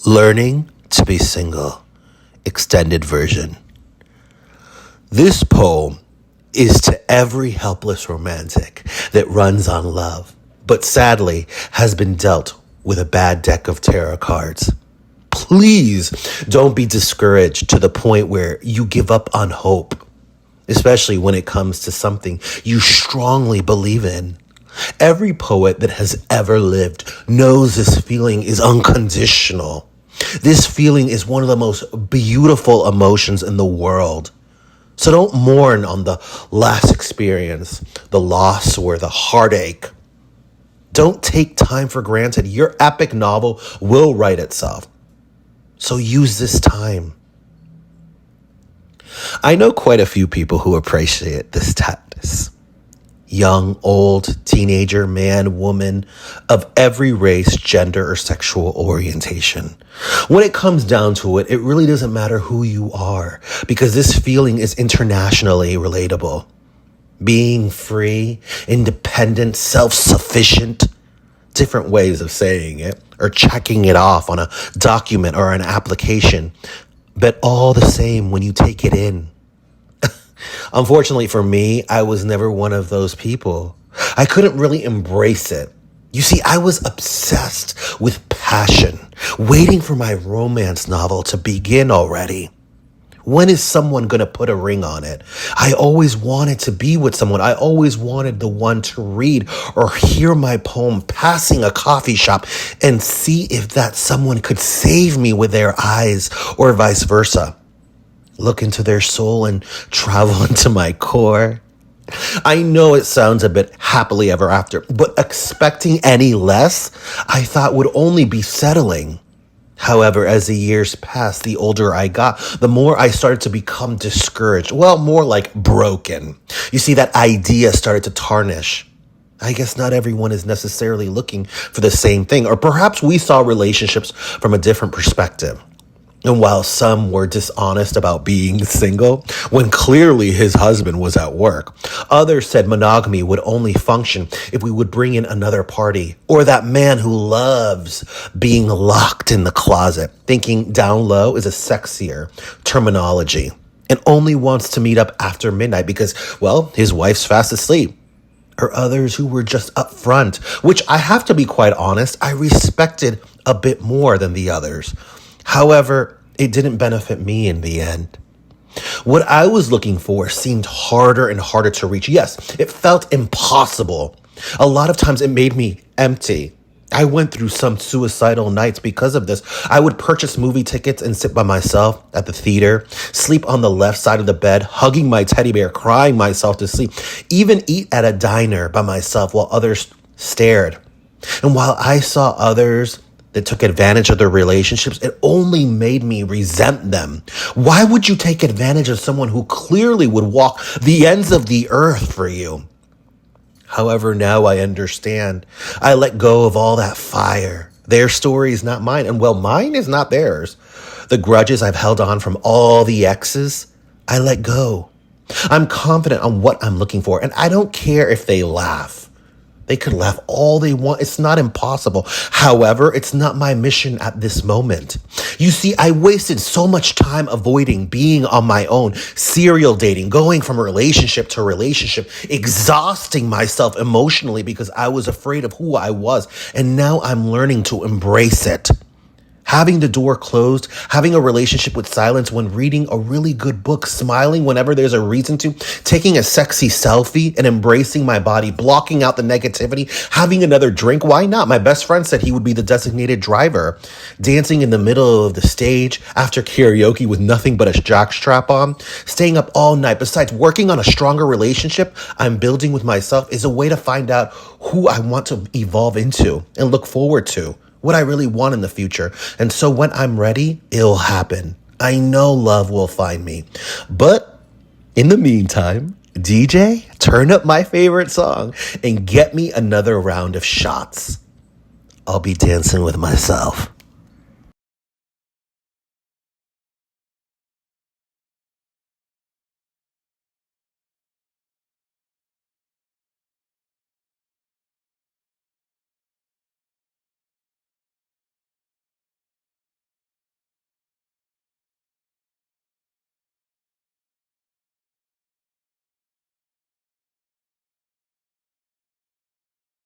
Learning to be Single, extended version. This poem is to every helpless romantic that runs on love, but sadly has been dealt with a bad deck of tarot cards. Please don't be discouraged to the point where you give up on hope, especially when it comes to something you strongly believe in. Every poet that has ever lived knows this feeling is unconditional. This feeling is one of the most beautiful emotions in the world. So don't mourn on the last experience, the loss, or the heartache. Don't take time for granted. Your epic novel will write itself. So use this time. I know quite a few people who appreciate this status. Young, old, teenager, man, woman, of every race, gender, or sexual orientation. When it comes down to it, it really doesn't matter who you are, because this feeling is internationally relatable. Being free, independent, self-sufficient, different ways of saying it, or checking it off on a document or an application, but all the same when you take it in. Unfortunately for me, I was never one of those people. I couldn't really embrace it. You see, I was obsessed with passion, waiting for my romance novel to begin already. When is someone going to put a ring on it? I always wanted to be with someone. I always wanted the one to read or hear my poem passing a coffee shop and see if that someone could save me with their eyes or vice versa. Look into their soul and travel into my core. I know it sounds a bit happily ever after, but expecting any less, I thought would only be settling. However, as the years passed, the older I got, the more I started to become discouraged. Well, more like broken. You see, that idea started to tarnish. I guess not everyone is necessarily looking for the same thing, or perhaps we saw relationships from a different perspective. And while some were dishonest about being single, when clearly his husband was at work, others said monogamy would only function if we would bring in another party, or that man who loves being locked in the closet, thinking down low is a sexier terminology, and only wants to meet up after midnight because, well, his wife's fast asleep. Or others who were just upfront, which I have to be quite honest, I respected a bit more than the others. However, it didn't benefit me in the end. What I was looking for seemed harder and harder to reach. Yes, it felt impossible. A lot of times it made me empty. I went through some suicidal nights because of this. I would purchase movie tickets and sit by myself at the theater, sleep on the left side of the bed, hugging my teddy bear, crying myself to sleep, even eat at a diner by myself while others stared. And while I saw others that took advantage of their relationships, it only made me resent them. Why would you take advantage of someone who clearly would walk the ends of the earth for you? However, now I understand. I let go of all that fire. Their story is not mine, and well, mine is not theirs. The grudges I've held on from all the exes, I let go. I'm confident on what I'm looking for, and I don't care if they laugh. They could laugh all they want. It's not impossible. However, it's not my mission at this moment. You see, I wasted so much time avoiding being on my own, serial dating, going from relationship to relationship, exhausting myself emotionally because I was afraid of who I was. And now I'm learning to embrace it. Having the door closed, having a relationship with silence when reading a really good book, smiling whenever there's a reason to, taking a sexy selfie and embracing my body, blocking out the negativity, having another drink. Why not? My best friend said he would be the designated driver. Dancing in the middle of the stage after karaoke with nothing but a jockstrap on, staying up all night. Besides, working on a stronger relationship I'm building with myself is a way to find out who I want to evolve into and look forward to. What I really want in the future. And so when I'm ready, it'll happen. I know love will find me. But in the meantime, DJ, turn up my favorite song and get me another round of shots. I'll be dancing with myself.